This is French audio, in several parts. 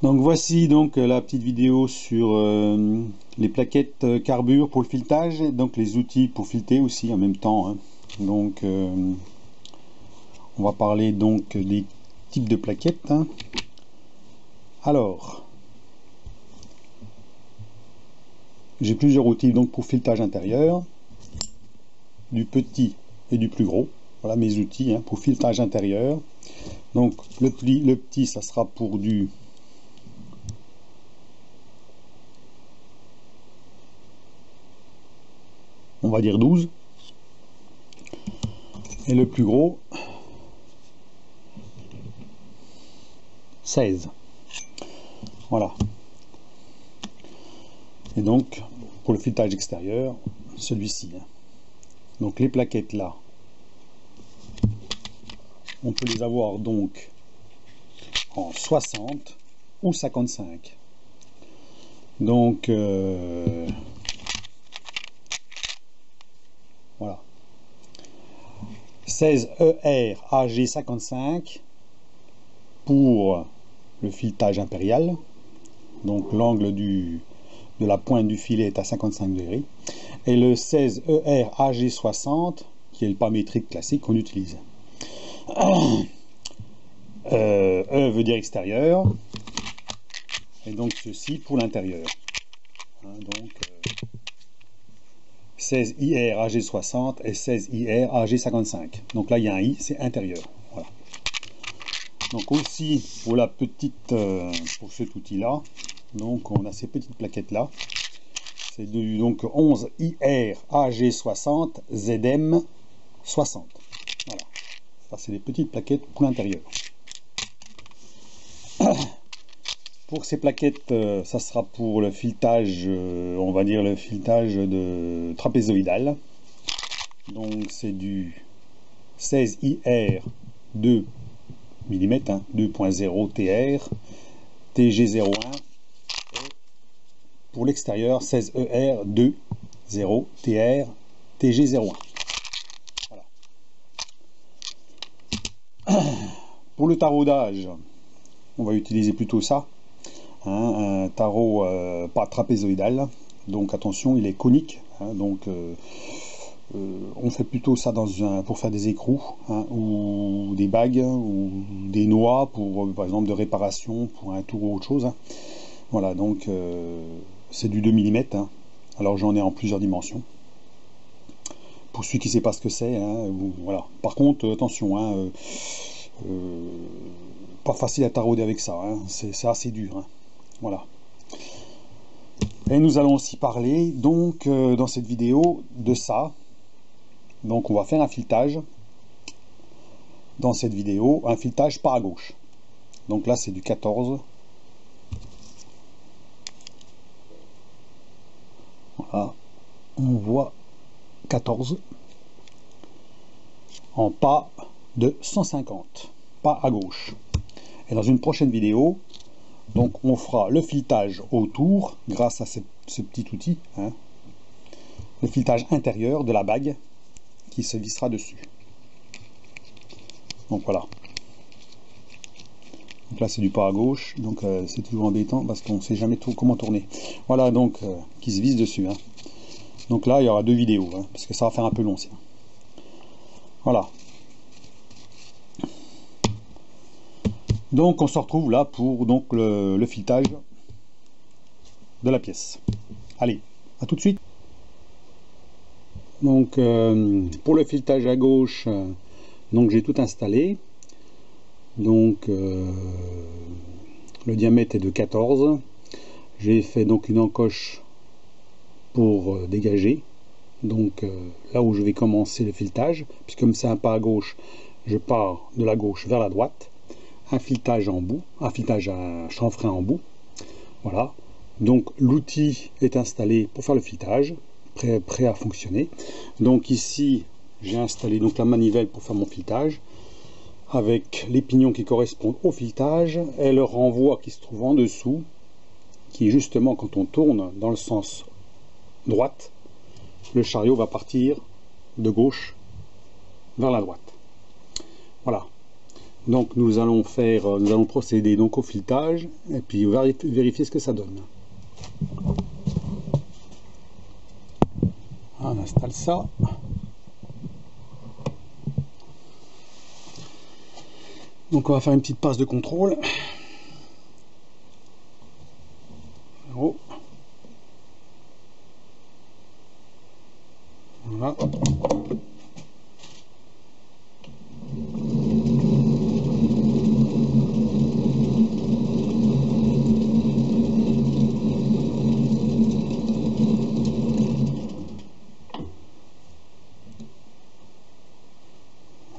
Donc voici donc la petite vidéo sur les plaquettes carbure pour le filetage, donc les outils pour fileter aussi en même temps, hein. Donc on va parler donc des types de plaquettes, hein. Alors j'ai plusieurs outils donc pour filetage intérieur, du petit et du plus gros. Voilà mes outils, hein, pour filetage intérieur. Donc le petit ça sera pour du on va dire 12, et le plus gros 16. Voilà. Et donc pour le filetage extérieur, celui-ci, hein. Donc les plaquettes là, on peut les avoir donc en 60 ou 55. Donc voilà. 16 ER AG55 pour le filetage impérial. Donc l'angle de la pointe du filet est à 55 degrés. Et le 16 ER AG60 qui est le pas métrique classique qu'on utilise. E veut dire extérieur, et donc ceci pour l'intérieur, hein, donc 16 IR AG60 et 16 IR AG55. Donc là il y a un I, c'est intérieur. Voilà. Donc aussi pour la petite, pour cet outil là, donc on a ces petites plaquettes là. C'est donc 11 IR AG60 ZM 60. Voilà. Ça c'est des petites plaquettes pour l'intérieur. Pour ces plaquettes, ça sera pour le filetage, on va dire le filetage de trapézoïdal. Donc c'est du 16 IR 2 mm, hein, 2.0 TR, TG01. Pour l'extérieur, 16 ER 2 0 TR, TG01. Voilà. Pour le taraudage, on va utiliser plutôt ça. Hein, un tarot pas trapézoïdal, donc attention, il est conique, hein, donc on fait plutôt ça pour faire des écrous, hein, ou des bagues, ou des noix pour par exemple de réparation pour un tour ou autre chose, hein. Voilà, donc c'est du 2 mm, hein. Alors j'en ai en plusieurs dimensions pour celui qui ne sait pas ce que c'est, hein, voilà. Par contre attention, hein, pas facile à tarauder avec ça, hein. C'est assez dur, hein. Voilà. Et nous allons aussi parler donc dans cette vidéo de ça. Donc on va faire un filetage dans cette vidéo, un filetage pas à gauche. Donc là c'est du 14. Voilà, on voit 14 en pas de 150, pas à gauche. Et dans une prochaine vidéo, donc on fera le filetage autour grâce à ce petit outil, hein, le filetage intérieur de la bague qui se vissera dessus. Donc voilà. Donc là c'est du pas à gauche, donc c'est toujours embêtant parce qu'on ne sait jamais trop comment tourner. Voilà, donc qui se visse dessus, hein. Donc là il y aura deux vidéos, hein, parce que ça va faire un peu long sinon. Voilà. Donc on se retrouve là pour donc le filetage de la pièce. Allez, à tout de suite. Donc pour le filetage à gauche, donc j'ai tout installé. Donc le diamètre est de 14. J'ai fait donc une encoche pour dégager. Donc là où je vais commencer le filetage, puisque comme c'est un pas à gauche, je pars de la gauche vers la droite. Un filetage en bout, un filetage à chanfrein en bout. Voilà. Donc l'outil est installé pour faire le filetage, prêt à fonctionner. Donc ici j'ai installé donc la manivelle pour faire mon filetage, avec les pignons qui correspondent au filetage et le renvoi qui se trouve en dessous, qui est justement quand on tourne dans le sens droite, le chariot va partir de gauche vers la droite. Voilà. Donc nous allons procéder donc au filetage et puis vérifier ce que ça donne. On installe ça. Donc on va faire une petite passe de contrôle. Oh. Voilà.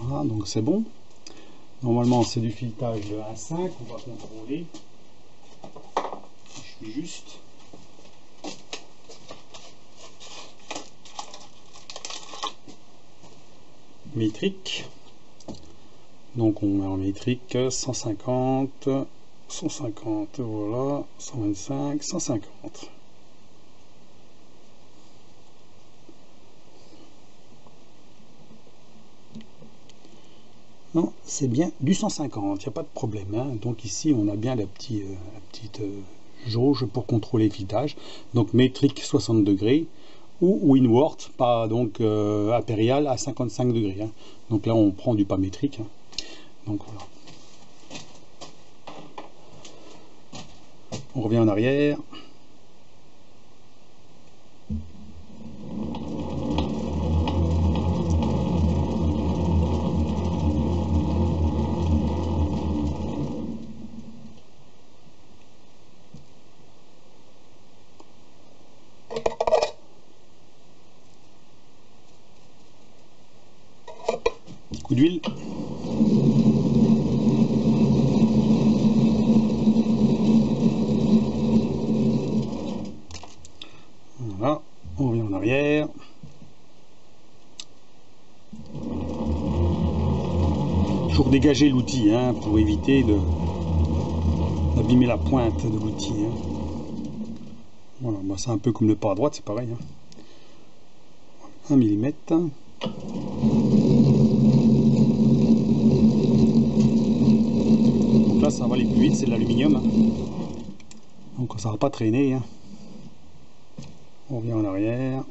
Voilà, donc c'est bon. Normalement c'est du filetage de 1,5, on va contrôler. Je suis juste. Métrique. Donc on met en métrique 150, 150, voilà, 125, 150. Non, c'est bien du 150, il n'y a pas de problème. Hein. Donc ici, on a bien la petite jauge pour contrôler le filetage. Donc métrique 60 degrés ou Winworth, pas donc impérial à 55 degrés. Hein. Donc là, on prend du pas métrique. Hein. Donc voilà. On revient en arrière. Petit coup d'huile. Voilà, on revient en arrière. Toujours dégager l'outil hein, pour éviter d'abîmer la pointe de l'outil. Hein. Voilà, bah, c'est un peu comme le pas à droite, c'est pareil. Hein. 1 mm. Donc là, ça va aller plus vite, c'est de l'aluminium. Hein. Donc ça va pas traîner. Hein. On revient en arrière.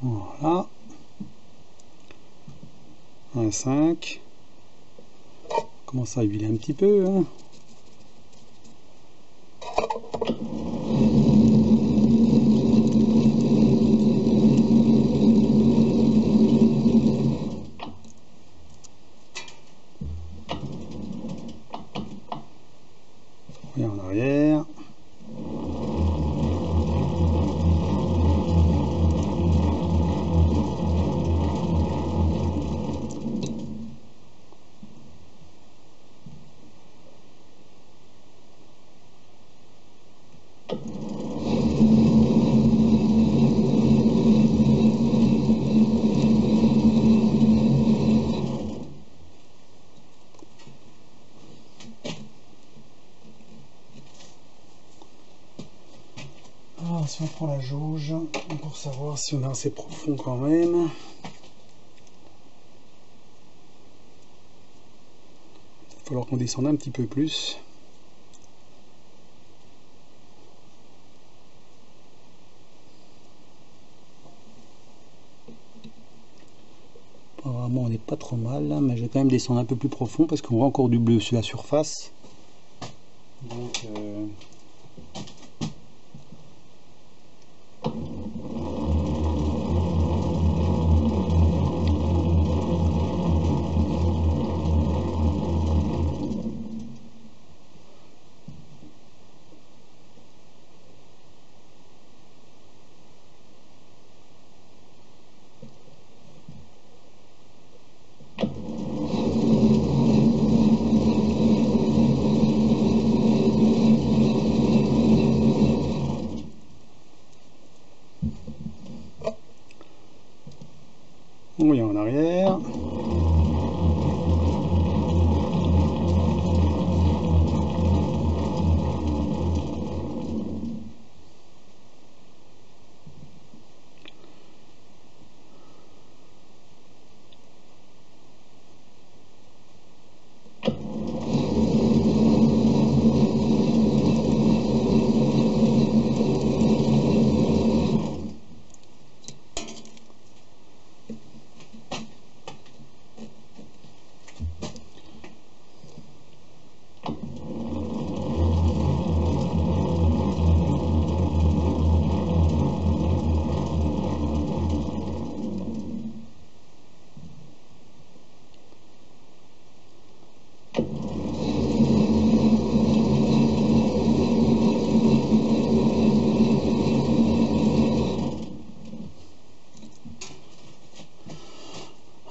Voilà. 1,5. Commence à huiler un petit peu. Hein. Et en arrière. Alors, si on prend la jauge pour savoir si on est assez profond quand même. Il va falloir qu'on descende un petit peu plus. Apparemment on n'est pas trop mal, mais je vais quand même descendre un peu plus profond parce qu'on voit encore du bleu sur la surface. Donc on revient en arrière.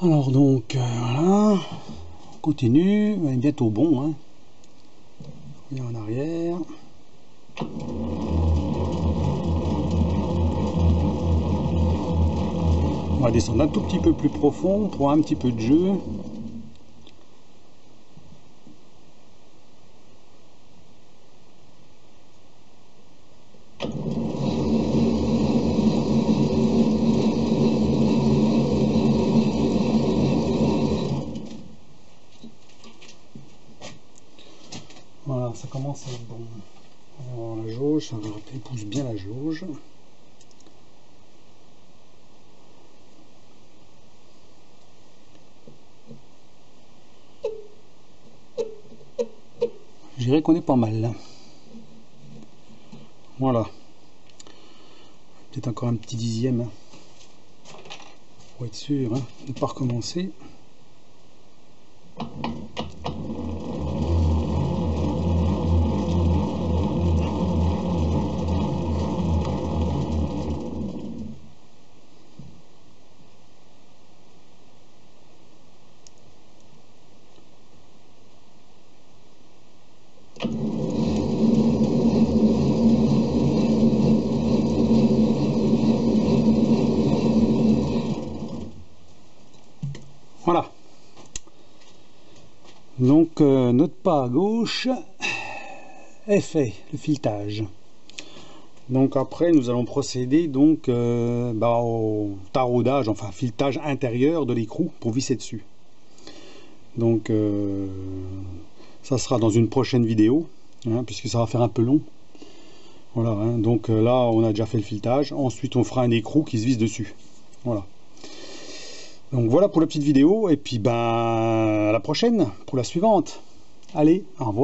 Alors donc voilà, on continue, on est bientôt bon, hein. On est en arrière. On va descendre un tout petit peu plus profond pour un petit peu de jeu. Voilà, ça commence à être bon. On va voir la jauge, ça pousse bien la jauge. Je dirais qu'on est pas mal là. Voilà. Peut-être encore un petit dixième. Hein, pour être sûr, hein, de ne pas recommencer. Voilà. Donc notre pas à gauche est fait, le filetage. Donc après nous allons procéder donc au taraudage, enfin filetage intérieur de l'écrou pour visser dessus. Donc ça sera dans une prochaine vidéo, hein, puisque ça va faire un peu long. Voilà, hein, donc là on a déjà fait le filetage, ensuite on fera un écrou qui se visse dessus. Voilà. Donc voilà pour la petite vidéo, et puis à la prochaine, pour la suivante. Allez, au revoir.